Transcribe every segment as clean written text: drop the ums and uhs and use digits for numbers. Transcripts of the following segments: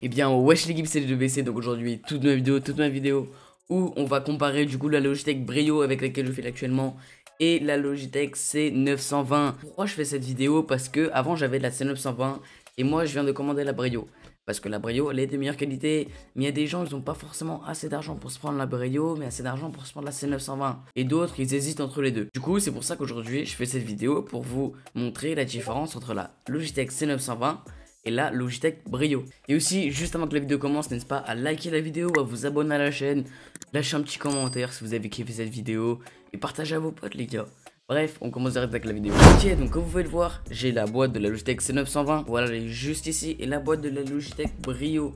Eh bien, wesh l'équipe, c'est les 2BC, donc aujourd'hui, toute ma vidéo où on va comparer du coup la Logitech Brio avec laquelle je fais actuellement et la Logitech C920. Pourquoi je fais cette vidéo? Parce que avant j'avais la C920 et moi je viens de commander la Brio. Parce que la Brio elle est de meilleure qualité, mais il y a des gens ils n'ont pas forcément assez d'argent pour se prendre la Brio, mais assez d'argent pour se prendre la C920. Et d'autres ils hésitent entre les deux. Du coup c'est pour ça qu'aujourd'hui je fais cette vidéo pour vous montrer la différence entre la Logitech C920 et la Logitech Brio. Et aussi, juste avant que la vidéo commence, n'hésitez pas à liker la vidéo, à vous abonner à la chaîne, lâcher un petit commentaire si vous avez kiffé cette vidéo, et partagez à vos potes les gars. Bref, on commence direct avec la vidéo. Ok, donc comme vous pouvez le voir, j'ai la boîte de la Logitech C920, voilà, elle est juste ici, et la boîte de la Logitech Brio.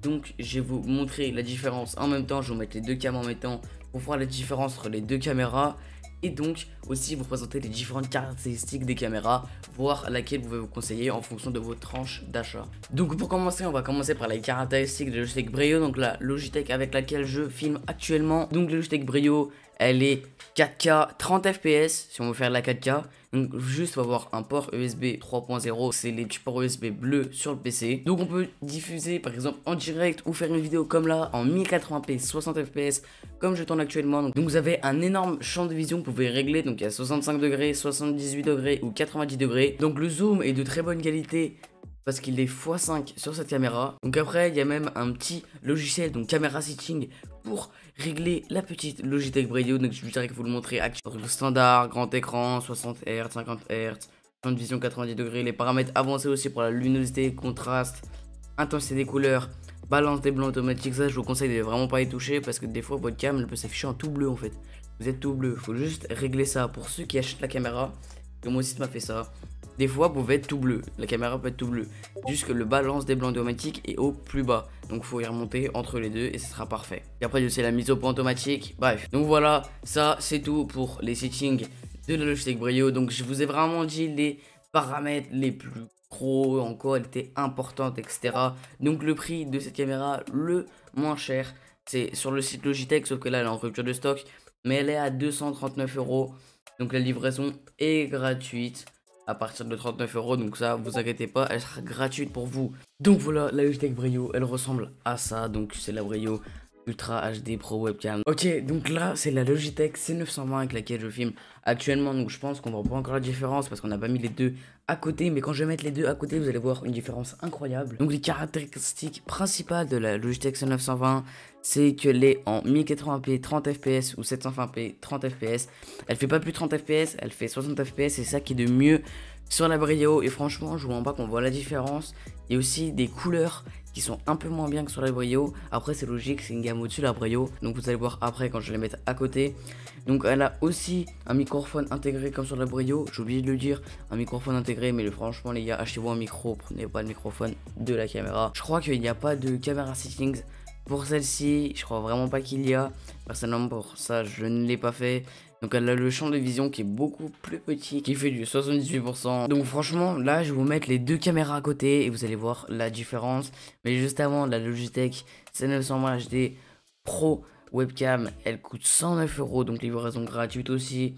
Donc, je vais vous montrer la différence en même temps, je vais vous mettre les deux cams en même temps, pour voir la différence entre les deux caméras. Et donc aussi vous présenter les différentes caractéristiques des caméras, voir laquelle vous pouvez vous conseiller en fonction de vos tranches d'achat. Donc pour commencer, on va commencer par les caractéristiques de la Logitech Brio, donc la Logitech avec laquelle je filme actuellement. Donc la Logitech Brio, elle est 4K 30 fps si on veut faire la 4K. Donc juste on va avoir un port USB 3.0, c'est les petits ports USB bleus sur le PC. Donc on peut diffuser par exemple en direct ou faire une vidéo comme là en 1080p 60 fps comme je tourne actuellement. Donc vous avez un énorme champ de vision que vous pouvez régler, donc il y a 65 degrés, 78 degrés ou 90 degrés. Donc le zoom est de très bonne qualité parce qu'il est x5 sur cette caméra. Donc après il y a même un petit logiciel, donc caméra setting, pour régler la petite Logitech Brio. Donc je dirais que vous le montrez actuellement standard, grand écran, 60 Hz, 50 Hz, champ de vision 90 degrés, les paramètres avancés aussi pour la luminosité, contraste, intensité des couleurs, balance des blancs automatiques. Ça je vous conseille de vraiment pas y toucher parce que des fois votre cam elle peut s'afficher en tout bleu en fait. Vous êtes tout bleu, faut juste régler ça pour ceux qui achètent la caméra. Et moi aussi ça m'a fait ça. Des fois vous pouvez être tout bleu, la caméra peut être tout bleu, juste que le balance des blancs automatiques est au plus bas, donc faut y remonter entre les deux et ce sera parfait. Et après c'est la mise au point automatique, bref. Donc voilà, ça c'est tout pour les settings de la Logitech Brio. Donc je vous ai vraiment dit les paramètres les plus gros, en quoi elle était importante, etc. Donc le prix de cette caméra le moins cher, c'est sur le site Logitech, sauf que là elle est en rupture de stock, mais elle est à 239 €. Donc la livraison est gratuite à partir de 39 €, donc ça vous inquiétez pas, elle sera gratuite pour vous. Donc voilà, la Logitech Brio elle ressemble à ça, donc c'est la Brio Ultra HD Pro Webcam. Ok, donc là c'est la Logitech C920 avec laquelle je filme actuellement, donc je pense qu'on va voir encore la différence parce qu'on n'a pas mis les deux à côté, mais quand je vais mettre les deux à côté vous allez voir une différence incroyable. Donc les caractéristiques principales de la Logitech C920, c'est qu'elle est en 1080p 30 fps ou 720p 30 fps. Elle fait pas plus 30 fps, elle fait 60 fps, c'est ça qui est de mieux sur la Brio. Et franchement je vous vois pas qu'on voit la différence. Il y a aussi des couleurs qui sont un peu moins bien que sur la Brio. Après c'est logique, c'est une gamme au-dessus de la Brio, donc vous allez voir après quand je vais les mettre à côté. Donc elle a aussi un microphone intégré comme sur la Brio, j'ai oublié de le dire, un microphone intégré, mais franchement les gars, achetez-vous un micro, prenez pas le microphone de la caméra. Je crois qu'il n'y a pas de caméra settings pour celle-ci, je crois vraiment pas qu'il y a. Personnellement pour ça je ne l'ai pas fait. Donc elle a le champ de vision qui est beaucoup plus petit, qui fait du 78%. Donc franchement là je vais vous mettre les deux caméras à côté et vous allez voir la différence. Mais juste avant, la Logitech C920 HD Pro Webcam, elle coûte 109 €, donc livraison gratuite aussi.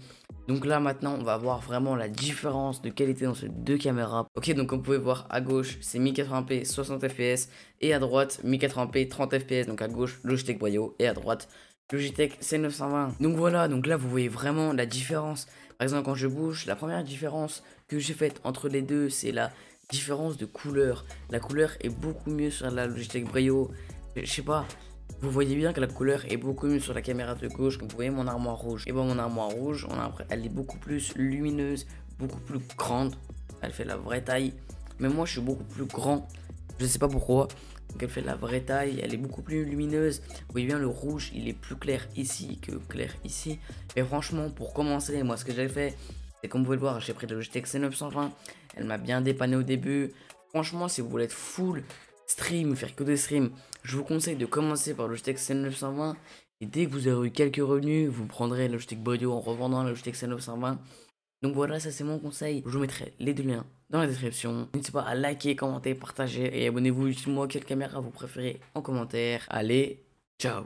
Donc là maintenant on va voir vraiment la différence de qualité dans ces deux caméras. Ok, donc comme vous pouvez voir à gauche c'est 1080p 60 fps et à droite 1080p 30 fps. Donc à gauche Logitech Brio et à droite Logitech C920. Donc voilà, donc là vous voyez vraiment la différence. Par exemple quand je bouge, la première différence que j'ai faite entre les deux, c'est la différence de couleur. La couleur est beaucoup mieux sur la Logitech Brio. Je sais pas, vous voyez bien que la couleur est beaucoup mieux sur la caméra de gauche. Comme vous voyez mon armoire rouge, et bon mon armoire rouge, elle est beaucoup plus lumineuse, beaucoup plus grande. Elle fait la vraie taille. Mais moi je suis beaucoup plus grand, je sais pas pourquoi. Donc elle fait la vraie taille, elle est beaucoup plus lumineuse. Vous voyez bien le rouge, il est plus clair ici que clair ici. Et franchement pour commencer, moi ce que j'ai fait, c'est comme vous pouvez le voir, j'ai pris la Logitech C920. Elle m'a bien dépanné au début. Franchement si vous voulez être full stream, faire que des streams, je vous conseille de commencer par le Logitech C920. Et dès que vous aurez eu quelques revenus, vous prendrez la Logitech Brio en revendant la Logitech C920. Donc voilà, ça c'est mon conseil. Je vous mettrai les deux liens dans la description. N'hésitez pas à liker, commenter, partager et abonnez-vous. Dites-moi quelle caméra vous préférez en commentaire. Allez, ciao!